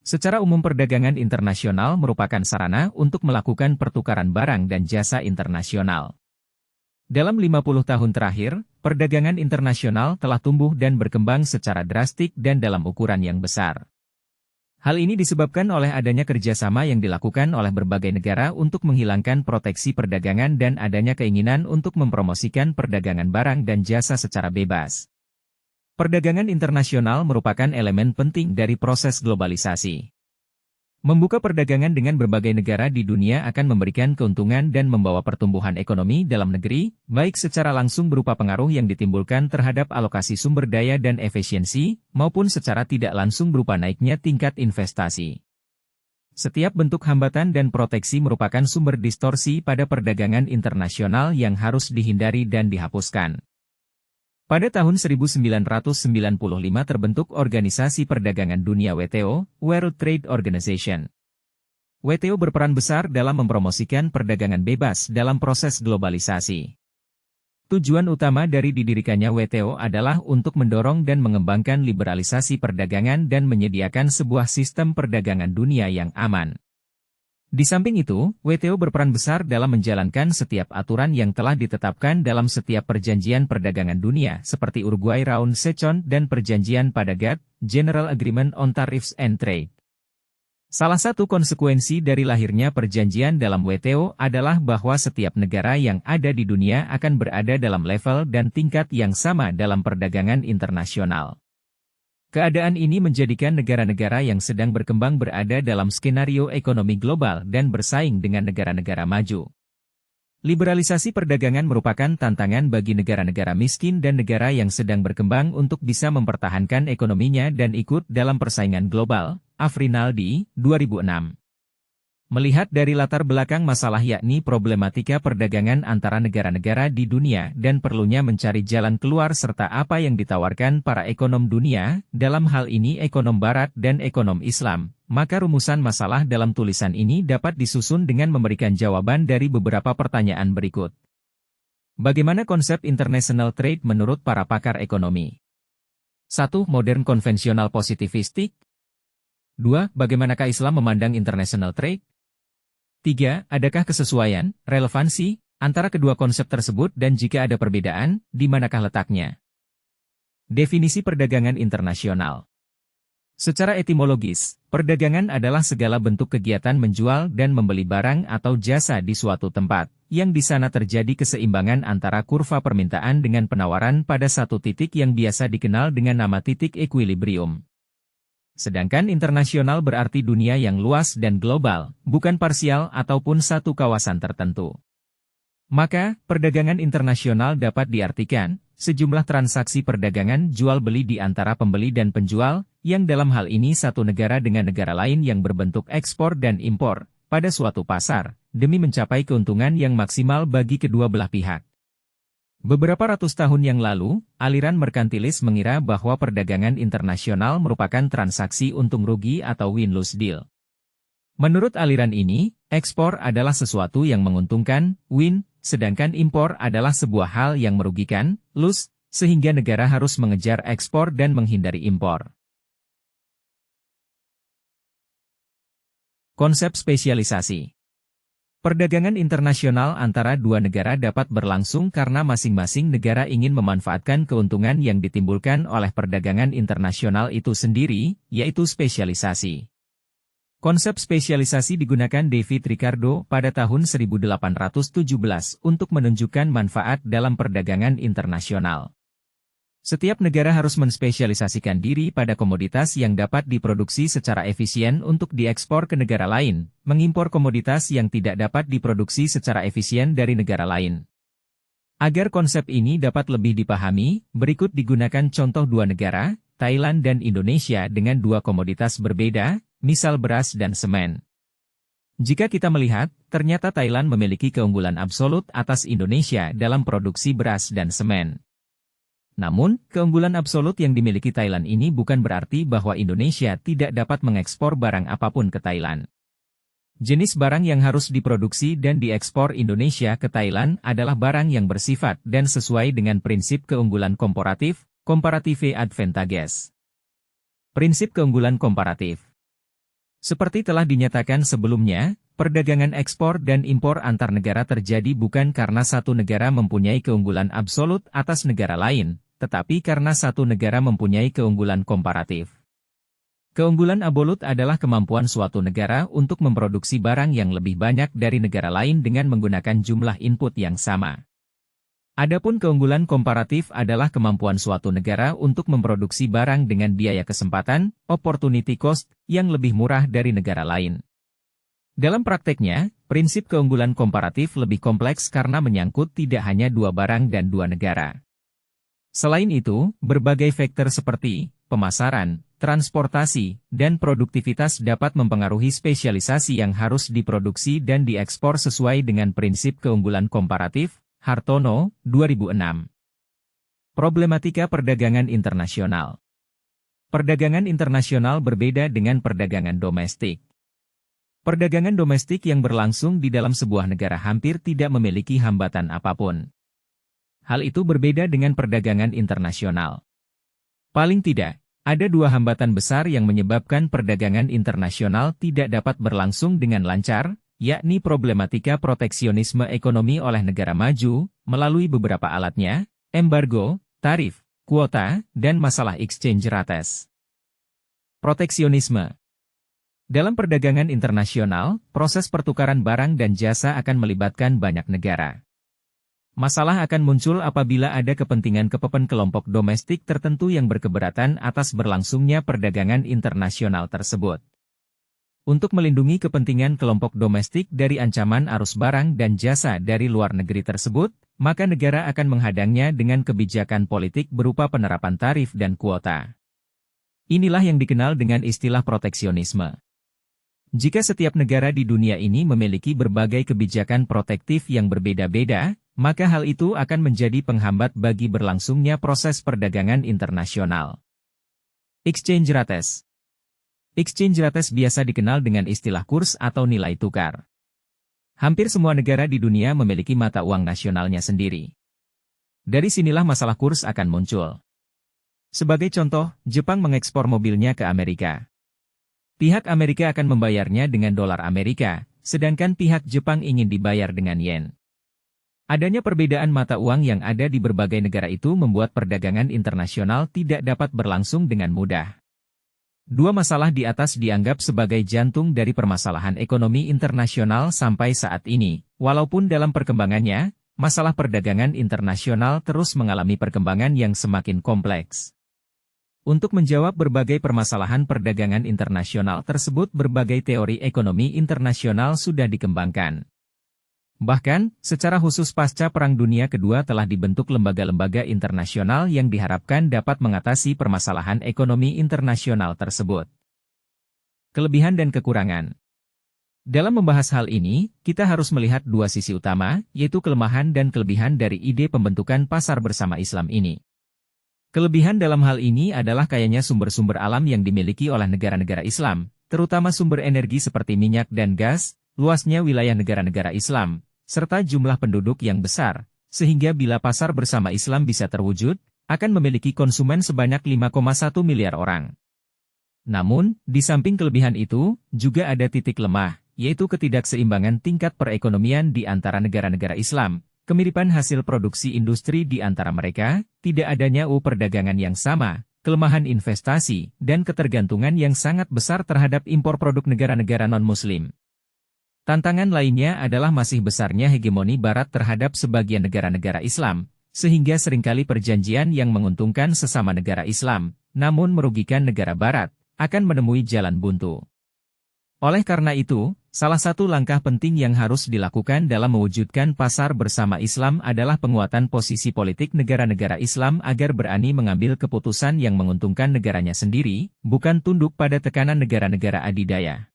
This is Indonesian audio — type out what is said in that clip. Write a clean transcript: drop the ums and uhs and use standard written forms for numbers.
Secara umum perdagangan internasional merupakan sarana untuk melakukan pertukaran barang dan jasa internasional. Dalam 50 tahun terakhir, perdagangan internasional telah tumbuh dan berkembang secara drastik dan dalam ukuran yang besar. Hal ini disebabkan oleh adanya kerjasama yang dilakukan oleh berbagai negara untuk menghilangkan proteksi perdagangan dan adanya keinginan untuk mempromosikan perdagangan barang dan jasa secara bebas. Perdagangan internasional merupakan elemen penting dari proses globalisasi. Membuka perdagangan dengan berbagai negara di dunia akan memberikan keuntungan dan membawa pertumbuhan ekonomi dalam negeri, baik secara langsung berupa pengaruh yang ditimbulkan terhadap alokasi sumber daya dan efisiensi, maupun secara tidak langsung berupa naiknya tingkat investasi. Setiap bentuk hambatan dan proteksi merupakan sumber distorsi pada perdagangan internasional yang harus dihindari dan dihapuskan. Pada tahun 1995 terbentuk Organisasi Perdagangan Dunia WTO, World Trade Organization. WTO berperan besar dalam mempromosikan perdagangan bebas dalam proses globalisasi. Tujuan utama dari didirikannya WTO adalah untuk mendorong dan mengembangkan liberalisasi perdagangan dan menyediakan sebuah sistem perdagangan dunia yang aman. Di samping itu, WTO berperan besar dalam menjalankan setiap aturan yang telah ditetapkan dalam setiap perjanjian perdagangan dunia seperti Uruguay Round Session dan perjanjian pada GATT, General Agreement on Tariffs and Trade. Salah satu konsekuensi dari lahirnya perjanjian dalam WTO adalah bahwa setiap negara yang ada di dunia akan berada dalam level dan tingkat yang sama dalam perdagangan internasional. Keadaan ini menjadikan negara-negara yang sedang berkembang berada dalam skenario ekonomi global dan bersaing dengan negara-negara maju. Liberalisasi perdagangan merupakan tantangan bagi negara-negara miskin dan negara yang sedang berkembang untuk bisa mempertahankan ekonominya dan ikut dalam persaingan global. Afrinaldi, 2006. Melihat dari latar belakang masalah yakni problematika perdagangan antara negara-negara di dunia dan perlunya mencari jalan keluar serta apa yang ditawarkan para ekonom dunia, dalam hal ini ekonom barat dan ekonom Islam, maka rumusan masalah dalam tulisan ini dapat disusun dengan memberikan jawaban dari beberapa pertanyaan berikut. Bagaimana konsep international trade menurut para pakar ekonomi? 1. Modern konvensional positivistik. 2. Bagaimanakah Islam memandang international trade? 3. Adakah kesesuaian, relevansi, antara kedua konsep tersebut dan jika ada perbedaan, di manakah letaknya? Definisi perdagangan internasional. Secara etimologis, perdagangan adalah segala bentuk kegiatan menjual dan membeli barang atau jasa di suatu tempat, yang di sana terjadi keseimbangan antara kurva permintaan dengan penawaran pada satu titik yang biasa dikenal dengan nama titik equilibrium. Sedangkan internasional berarti dunia yang luas dan global, bukan parsial ataupun satu kawasan tertentu. Maka, perdagangan internasional dapat diartikan, sejumlah transaksi perdagangan jual-beli di antara pembeli dan penjual, yang dalam hal ini satu negara dengan negara lain yang berbentuk ekspor dan impor, pada suatu pasar, demi mencapai keuntungan yang maksimal bagi kedua belah pihak. Beberapa ratus tahun yang lalu, aliran merkantilis mengira bahwa perdagangan internasional merupakan transaksi untung rugi atau win-lose deal. Menurut aliran ini, ekspor adalah sesuatu yang menguntungkan, win, sedangkan impor adalah sebuah hal yang merugikan, lose, sehingga negara harus mengejar ekspor dan menghindari impor. Konsep spesialisasi. Perdagangan internasional antara dua negara dapat berlangsung karena masing-masing negara ingin memanfaatkan keuntungan yang ditimbulkan oleh perdagangan internasional itu sendiri, yaitu spesialisasi. Konsep spesialisasi digunakan David Ricardo pada tahun 1817 untuk menunjukkan manfaat dalam perdagangan internasional. Setiap negara harus menspesialisasikan diri pada komoditas yang dapat diproduksi secara efisien untuk diekspor ke negara lain, mengimpor komoditas yang tidak dapat diproduksi secara efisien dari negara lain. Agar konsep ini dapat lebih dipahami, berikut digunakan contoh dua negara, Thailand dan Indonesia dengan dua komoditas berbeda, misal beras dan semen. Jika kita melihat, ternyata Thailand memiliki keunggulan absolut atas Indonesia dalam produksi beras dan semen. Namun, keunggulan absolut yang dimiliki Thailand ini bukan berarti bahwa Indonesia tidak dapat mengekspor barang apapun ke Thailand. Jenis barang yang harus diproduksi dan diekspor Indonesia ke Thailand adalah barang yang bersifat dan sesuai dengan prinsip keunggulan komparatif, comparative advantages. Prinsip keunggulan komparatif. Seperti telah dinyatakan sebelumnya, perdagangan ekspor dan impor antar negara terjadi bukan karena satu negara mempunyai keunggulan absolut atas negara lain, tetapi karena satu negara mempunyai keunggulan komparatif. Keunggulan absolut adalah kemampuan suatu negara untuk memproduksi barang yang lebih banyak dari negara lain dengan menggunakan jumlah input yang sama. Adapun keunggulan komparatif adalah kemampuan suatu negara untuk memproduksi barang dengan biaya kesempatan, opportunity cost, yang lebih murah dari negara lain. Dalam prakteknya, prinsip keunggulan komparatif lebih kompleks karena menyangkut tidak hanya dua barang dan dua negara. Selain itu, berbagai faktor seperti pemasaran, transportasi, dan produktivitas dapat mempengaruhi spesialisasi yang harus diproduksi dan diekspor sesuai dengan prinsip keunggulan komparatif. Hartono, 2006. Problematika perdagangan internasional. Perdagangan internasional berbeda dengan perdagangan domestik. Perdagangan domestik yang berlangsung di dalam sebuah negara hampir tidak memiliki hambatan apapun. Hal itu berbeda dengan perdagangan internasional. Paling tidak, ada dua hambatan besar yang menyebabkan perdagangan internasional tidak dapat berlangsung dengan lancar, yakni problematika proteksionisme ekonomi oleh negara maju, melalui beberapa alatnya, embargo, tarif, kuota, dan masalah exchange rates. Proteksionisme. Dalam perdagangan internasional, proses pertukaran barang dan jasa akan melibatkan banyak negara. Masalah akan muncul apabila ada kepentingan kelompok domestik tertentu yang berkeberatan atas berlangsungnya perdagangan internasional tersebut. Untuk melindungi kepentingan kelompok domestik dari ancaman arus barang dan jasa dari luar negeri tersebut, maka negara akan menghadangnya dengan kebijakan politik berupa penerapan tarif dan kuota. Inilah yang dikenal dengan istilah proteksionisme. Jika setiap negara di dunia ini memiliki berbagai kebijakan protektif yang berbeda-beda, maka hal itu akan menjadi penghambat bagi berlangsungnya proses perdagangan internasional. Exchange rates. Exchange rates biasa dikenal dengan istilah kurs atau nilai tukar. Hampir semua negara di dunia memiliki mata uang nasionalnya sendiri. Dari sinilah masalah kurs akan muncul. Sebagai contoh, Jepang mengekspor mobilnya ke Amerika. Pihak Amerika akan membayarnya dengan dolar Amerika, sedangkan pihak Jepang ingin dibayar dengan yen. Adanya perbedaan mata uang yang ada di berbagai negara itu membuat perdagangan internasional tidak dapat berlangsung dengan mudah. Dua masalah di atas dianggap sebagai jantung dari permasalahan ekonomi internasional sampai saat ini, walaupun dalam perkembangannya, masalah perdagangan internasional terus mengalami perkembangan yang semakin kompleks. Untuk menjawab berbagai permasalahan perdagangan internasional tersebut, berbagai teori ekonomi internasional sudah dikembangkan. Bahkan, secara khusus pasca Perang Dunia Kedua telah dibentuk lembaga-lembaga internasional yang diharapkan dapat mengatasi permasalahan ekonomi internasional tersebut. Kelebihan dan kekurangan. Dalam membahas hal ini, kita harus melihat dua sisi utama, yaitu kelemahan dan kelebihan dari ide pembentukan pasar bersama Islam ini. Kelebihan dalam hal ini adalah kayanya sumber-sumber alam yang dimiliki oleh negara-negara Islam, terutama sumber energi seperti minyak dan gas, luasnya wilayah negara-negara Islam, serta jumlah penduduk yang besar, sehingga bila pasar bersama Islam bisa terwujud, akan memiliki konsumen sebanyak 5,1 miliar orang. Namun, di samping kelebihan itu, juga ada titik lemah, yaitu ketidakseimbangan tingkat perekonomian di antara negara-negara Islam, kemiripan hasil produksi industri di antara mereka, tidak adanya perdagangan yang sama, kelemahan investasi, dan ketergantungan yang sangat besar terhadap impor produk negara-negara non-Muslim. Tantangan lainnya adalah masih besarnya hegemoni Barat terhadap sebagian negara-negara Islam, sehingga seringkali perjanjian yang menguntungkan sesama negara Islam, namun merugikan negara Barat, akan menemui jalan buntu. Oleh karena itu, salah satu langkah penting yang harus dilakukan dalam mewujudkan pasar bersama Islam adalah penguatan posisi politik negara-negara Islam agar berani mengambil keputusan yang menguntungkan negaranya sendiri, bukan tunduk pada tekanan negara-negara adidaya.